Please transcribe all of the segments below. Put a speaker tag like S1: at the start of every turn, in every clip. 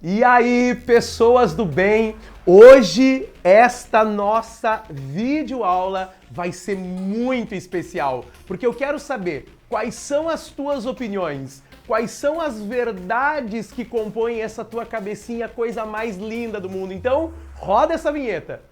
S1: E aí, pessoas do bem, hoje esta nossa videoaula vai ser muito especial, porque eu quero saber quais são as tuas opiniões, quais são as verdades que compõem essa tua cabecinha, coisa mais linda do mundo. Então, roda essa vinheta.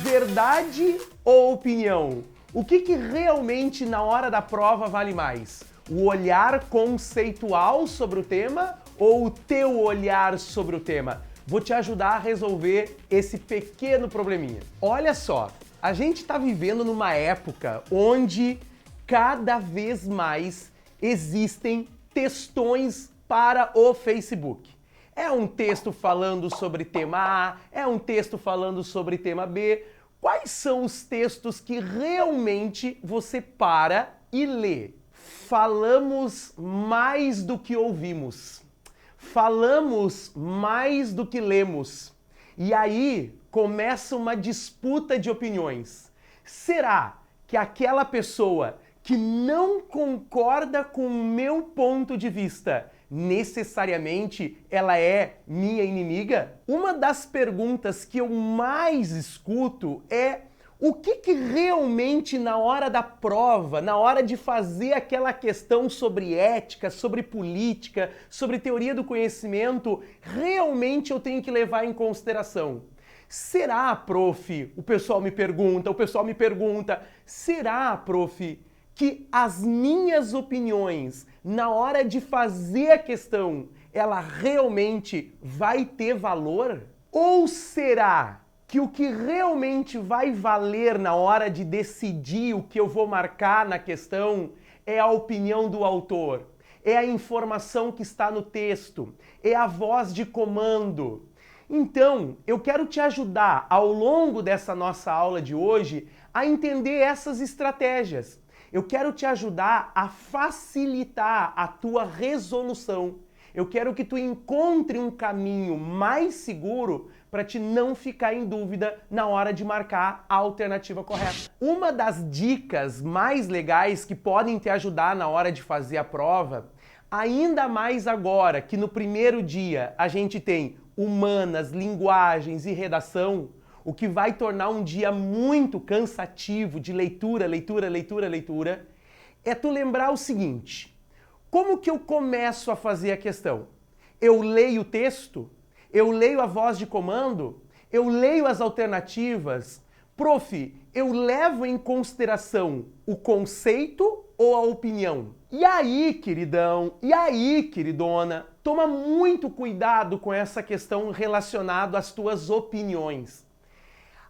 S1: Verdade ou opinião? O que realmente na hora da prova vale mais? O olhar conceitual sobre o tema ou o teu olhar sobre o tema? Vou te ajudar a resolver esse pequeno probleminha. Olha só, a gente está vivendo numa época onde cada vez mais existem textões para o Facebook. É um texto falando sobre tema A, é um texto falando sobre tema B. Quais são os textos que realmente você para e lê? Falamos mais do que ouvimos. Falamos mais do que lemos. E aí começa uma disputa de opiniões. Será que aquela pessoa que não concorda com o meu ponto de vista necessariamente ela é minha inimiga? Uma das perguntas que eu mais escuto é o que realmente na hora da prova, na hora de fazer aquela questão sobre ética, sobre política, sobre teoria do conhecimento, realmente eu tenho que levar em consideração? Será, prof, o pessoal me pergunta, será, prof, que as minhas opiniões, na hora de fazer a questão, ela realmente vai ter valor? Ou será que o que realmente vai valer na hora de decidir o que eu vou marcar na questão é a opinião do autor, é a informação que está no texto, é a voz de comando? Então, eu quero te ajudar ao longo dessa nossa aula de hoje a entender essas estratégias. Eu quero te ajudar a facilitar a tua resolução. Eu quero que tu encontre um caminho mais seguro para te não ficar em dúvida na hora de marcar a alternativa correta. Uma das dicas mais legais que podem te ajudar na hora de fazer a prova, ainda mais agora que no primeiro dia a gente tem humanas, linguagens e redação, o que vai tornar um dia muito cansativo de leitura, é tu lembrar o seguinte: como que eu começo a fazer a questão? Eu leio o texto? Eu leio a voz de comando? Eu leio as alternativas? Prof, eu levo em consideração o conceito ou a opinião? E aí, queridão, e aí, queridona, toma muito cuidado com essa questão relacionada às tuas opiniões.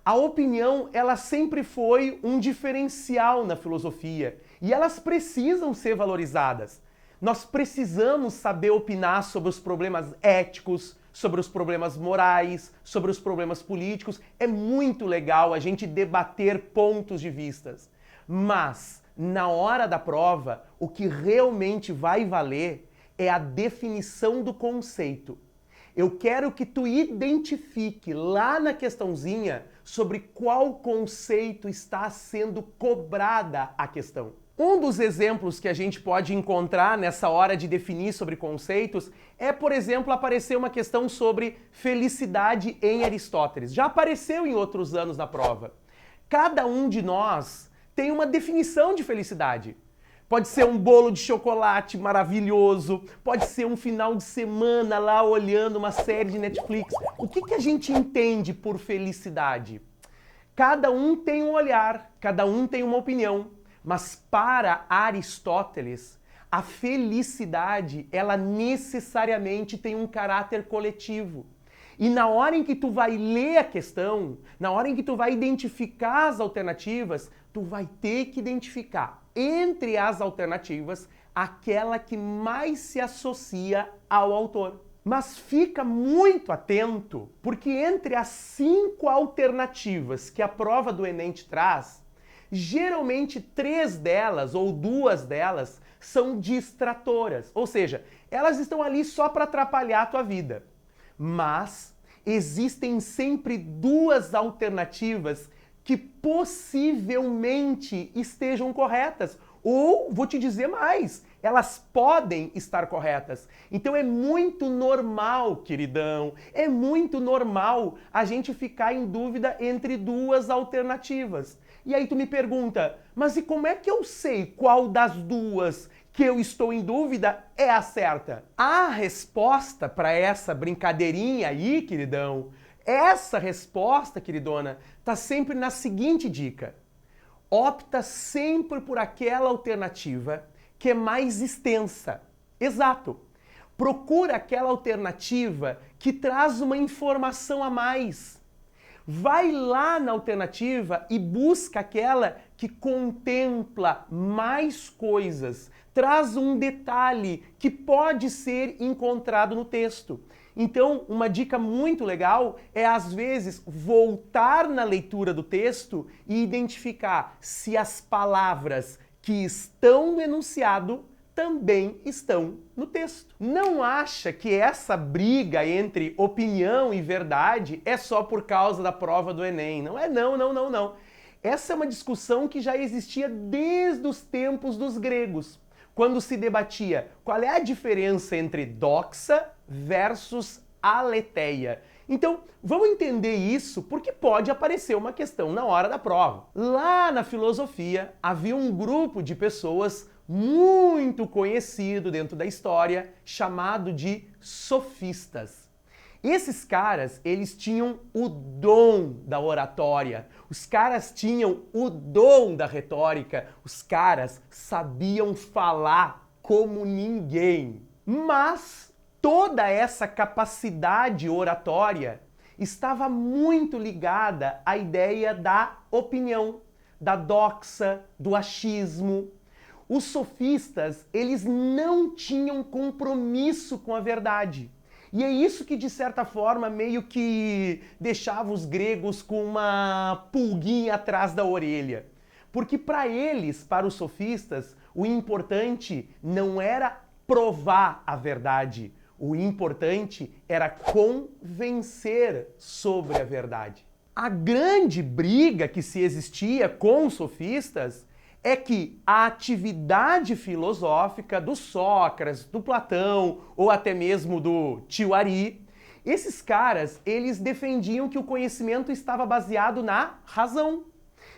S1: A opinião, ela sempre foi um diferencial na filosofia e elas precisam ser valorizadas. Nós precisamos saber opinar sobre os problemas éticos, sobre os problemas morais, sobre os problemas políticos. É muito legal a gente debater pontos de vistas. Mas, na hora da prova, o que realmente vai valer é a definição do conceito. Eu quero que tu identifique lá na questãozinha sobre qual conceito está sendo cobrada a questão. Um dos exemplos que a gente pode encontrar nessa hora de definir sobre conceitos é, por exemplo, aparecer uma questão sobre felicidade em Aristóteles. Já apareceu em outros anos na prova. Cada um de nós tem uma definição de felicidade. Pode ser um bolo de chocolate maravilhoso, pode ser um final de semana lá olhando uma série de Netflix. O que a gente entende por felicidade? Cada um tem um olhar, cada um tem uma opinião. Mas para Aristóteles, a felicidade, ela necessariamente tem um caráter coletivo. E na hora em que tu vai ler a questão, na hora em que tu vai identificar as alternativas, tu vai ter que identificar entre as alternativas aquela que mais se associa ao autor. Mas fica muito atento, porque entre as 5 alternativas que a prova do Enem te traz, geralmente 3 delas ou 2 delas são distratoras, ou seja, elas estão ali só para atrapalhar a tua vida. Mas existem sempre 2 alternativas que possivelmente estejam corretas. Ou, vou te dizer mais, elas podem estar corretas. Então é muito normal, queridão, é muito normal a gente ficar em dúvida entre duas alternativas. E aí tu me pergunta, mas e como é que eu sei qual das duas que eu estou em dúvida é a certa? A resposta para essa brincadeirinha aí, queridão, essa resposta, queridona, tá sempre na seguinte dica. Opta sempre por aquela alternativa que é mais extensa. Exato. Procura aquela alternativa que traz uma informação a mais. Vai lá na alternativa e busca aquela que contempla mais coisas, traz um detalhe que pode ser encontrado no texto. Então, uma dica muito legal é, às vezes, voltar na leitura do texto e identificar se as palavras que estão no enunciado também estão no texto. Não acha que essa briga entre opinião e verdade é só por causa da prova do Enem. Não é não. Essa é uma discussão que já existia desde os tempos dos gregos, quando se debatia qual é a diferença entre doxa versus aletheia. Então, vamos entender isso porque pode aparecer uma questão na hora da prova. Lá na filosofia, havia um grupo de pessoas muito conhecido dentro da história, chamado de sofistas. Esses caras, eles tinham o dom da oratória, os caras tinham o dom da retórica, os caras sabiam falar como ninguém. Mas toda essa capacidade oratória estava muito ligada à ideia da opinião, da doxa, do achismo. Os sofistas, eles não tinham compromisso com a verdade. E é isso que, de certa forma, meio que deixava os gregos com uma pulguinha atrás da orelha. Porque para eles, para os sofistas, o importante não era provar a verdade. O importante era convencer sobre a verdade. A grande briga que se existia com os sofistas é que a atividade filosófica do Sócrates, do Platão ou até mesmo do tio Ari, esses caras, eles defendiam que o conhecimento estava baseado na razão.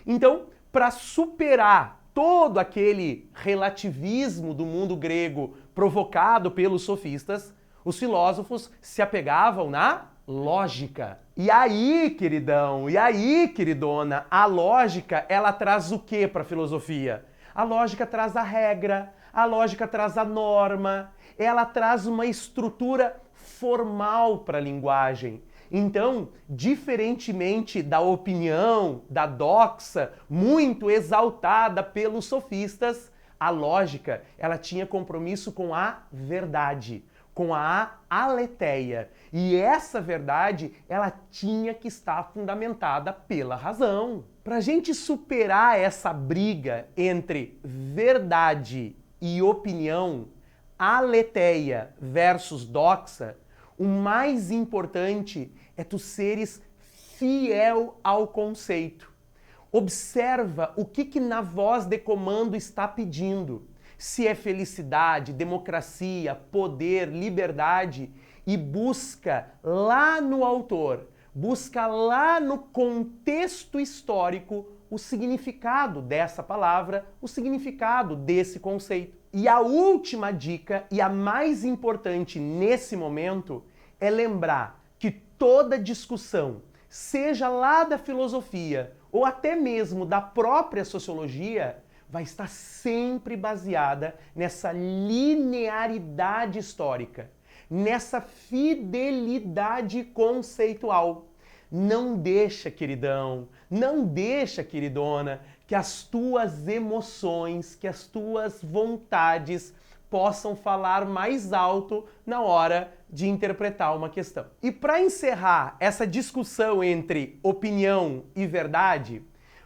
S1: Então, para superar todo aquele relativismo do mundo grego provocado pelos sofistas, os filósofos se apegavam na lógica. E aí, queridão, e aí, queridona, a lógica, ela traz o que para a filosofia? A lógica traz a regra, a lógica traz a norma, ela traz uma estrutura formal para a linguagem. Então, diferentemente da opinião, da doxa, muito exaltada pelos sofistas, a lógica, ela tinha compromisso com a verdade, com a aletheia. E essa verdade, ela tinha que estar fundamentada pela razão. Para a gente superar essa briga entre verdade e opinião, aletheia versus doxa, o mais importante é tu seres fiel ao conceito. Observa o que na voz de comando está pedindo. Se é felicidade, democracia, poder, liberdade, e busca lá no autor, busca lá no contexto histórico o significado dessa palavra, o significado desse conceito. E a última dica, e a mais importante nesse momento, é lembrar que toda discussão, seja lá da filosofia ou até mesmo da própria sociologia, vai estar sempre baseada nessa linearidade histórica, nessa fidelidade conceitual. Não deixa, queridão, não deixa, queridona, que as tuas emoções, que as tuas vontades possam falar mais alto na hora de interpretar uma questão. E para encerrar essa discussão entre opinião e verdade,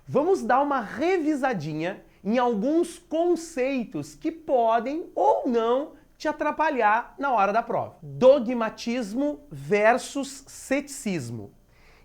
S1: vamos dar uma revisadinha em alguns conceitos que podem ou não te atrapalhar na hora da prova. Dogmatismo versus ceticismo.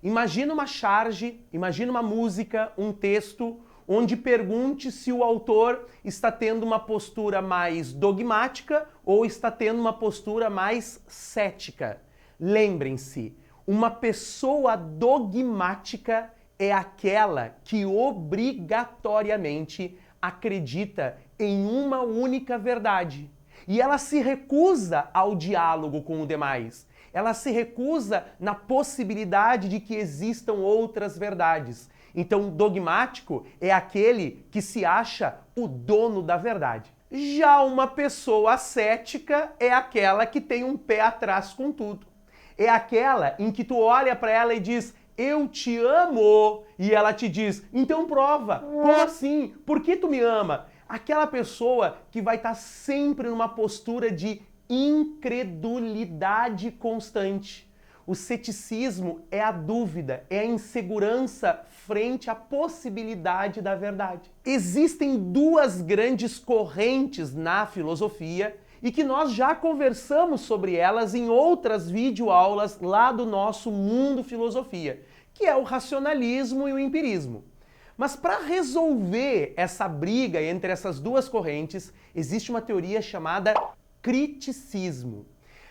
S1: Imagina uma charge, imagina uma música, um texto, onde pergunte se o autor está tendo uma postura mais dogmática ou está tendo uma postura mais cética. Lembrem-se, uma pessoa dogmática é aquela que obrigatoriamente acredita em uma única verdade. E ela se recusa ao diálogo com o demais. Ela se recusa na possibilidade de que existam outras verdades. Então, dogmático é aquele que se acha o dono da verdade. Já uma pessoa cética é aquela que tem um pé atrás com tudo. É aquela em que tu olha para ela e diz, eu te amo, e ela te diz, então prova, como assim? Por que tu me ama? Aquela pessoa que vai estar sempre numa postura de incredulidade constante. O ceticismo é a dúvida, é a insegurança frente à possibilidade da verdade. Existem duas grandes correntes na filosofia e que nós já conversamos sobre elas em outras videoaulas lá do nosso Mundo Filosofia, que é o racionalismo e o empirismo. Mas para resolver essa briga entre essas duas correntes, existe uma teoria chamada criticismo.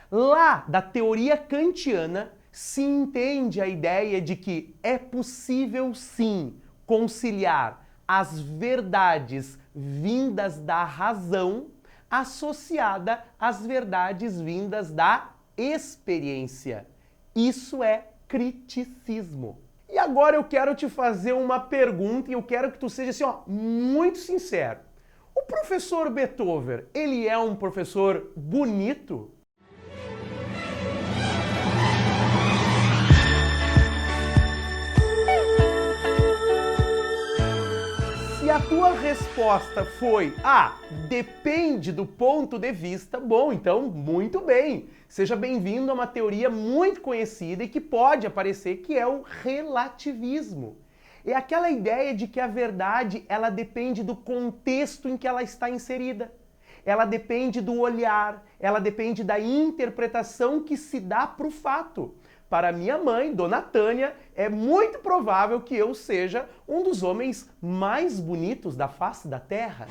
S1: Lá da teoria kantiana se entende a ideia de que é possível sim conciliar as verdades vindas da razão associada às verdades vindas da experiência. Isso é criticismo. E agora eu quero te fazer uma pergunta e eu quero que tu seja assim, muito sincero. O professor Beethoven, ele é um professor bonito? Se a tua resposta foi, depende do ponto de vista, bom, então, muito bem. Seja bem-vindo a uma teoria muito conhecida e que pode aparecer, que é o relativismo. É aquela ideia de que a verdade, ela depende do contexto em que ela está inserida. Ela depende do olhar, ela depende da interpretação que se dá para o fato. Para minha mãe, Dona Tânia, é muito provável que eu seja um dos homens mais bonitos da face da Terra.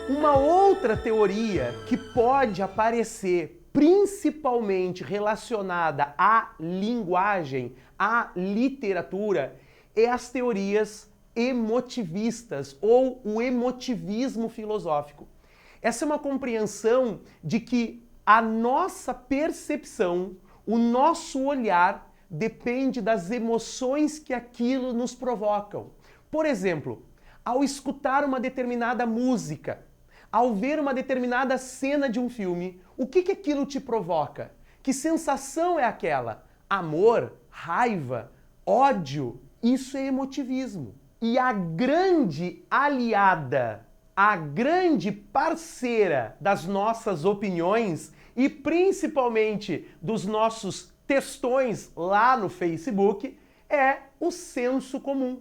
S1: Uma outra teoria que pode aparecer, principalmente relacionada à linguagem, à literatura, é as teorias emotivistas ou o emotivismo filosófico. Essa é uma compreensão de que a nossa percepção, o nosso olhar depende das emoções que aquilo nos provocam. Por exemplo, ao escutar uma determinada música, ao ver uma determinada cena de um filme, o que aquilo te provoca? Que sensação é aquela? Amor? Raiva? Ódio? Isso é emotivismo. E a grande aliada, a grande parceira das nossas opiniões e principalmente dos nossos textões lá no Facebook é o senso comum.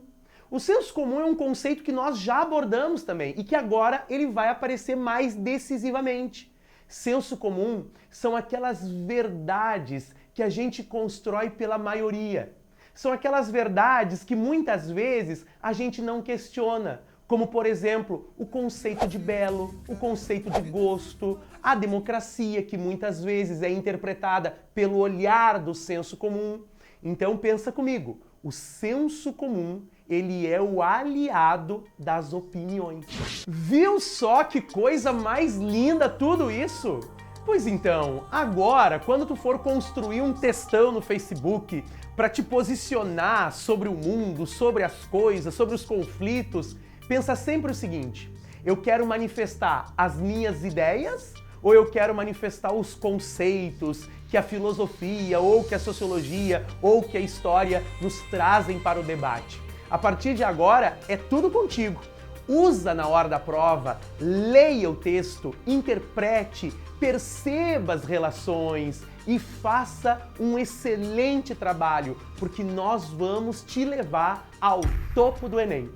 S1: O senso comum é um conceito que nós já abordamos também e que agora ele vai aparecer mais decisivamente. Senso comum são aquelas verdades que a gente constrói pela maioria. São aquelas verdades que muitas vezes a gente não questiona, como, por exemplo, o conceito de belo, o conceito de gosto, a democracia, que muitas vezes é interpretada pelo olhar do senso comum. Então pensa comigo, o senso comum, ele é o aliado das opiniões. Viu só que coisa mais linda tudo isso? Pois então, agora, quando tu for construir um textão no Facebook para te posicionar sobre o mundo, sobre as coisas, sobre os conflitos, pensa sempre o seguinte, eu quero manifestar as minhas ideias ou eu quero manifestar os conceitos que a filosofia ou que a sociologia ou que a história nos trazem para o debate? A partir de agora é tudo contigo. Usa na hora da prova, leia o texto, interprete, perceba as relações e faça um excelente trabalho, porque nós vamos te levar ao topo do Enem.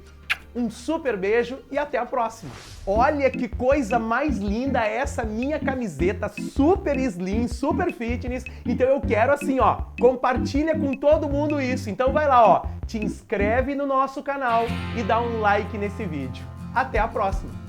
S1: Um super beijo e até a próxima! Olha que coisa mais linda essa minha camiseta, super slim, super fitness. Então eu quero assim, ó, compartilha com todo mundo isso. Então vai lá, ó, te inscreve no nosso canal e dá um like nesse vídeo. Até a próxima!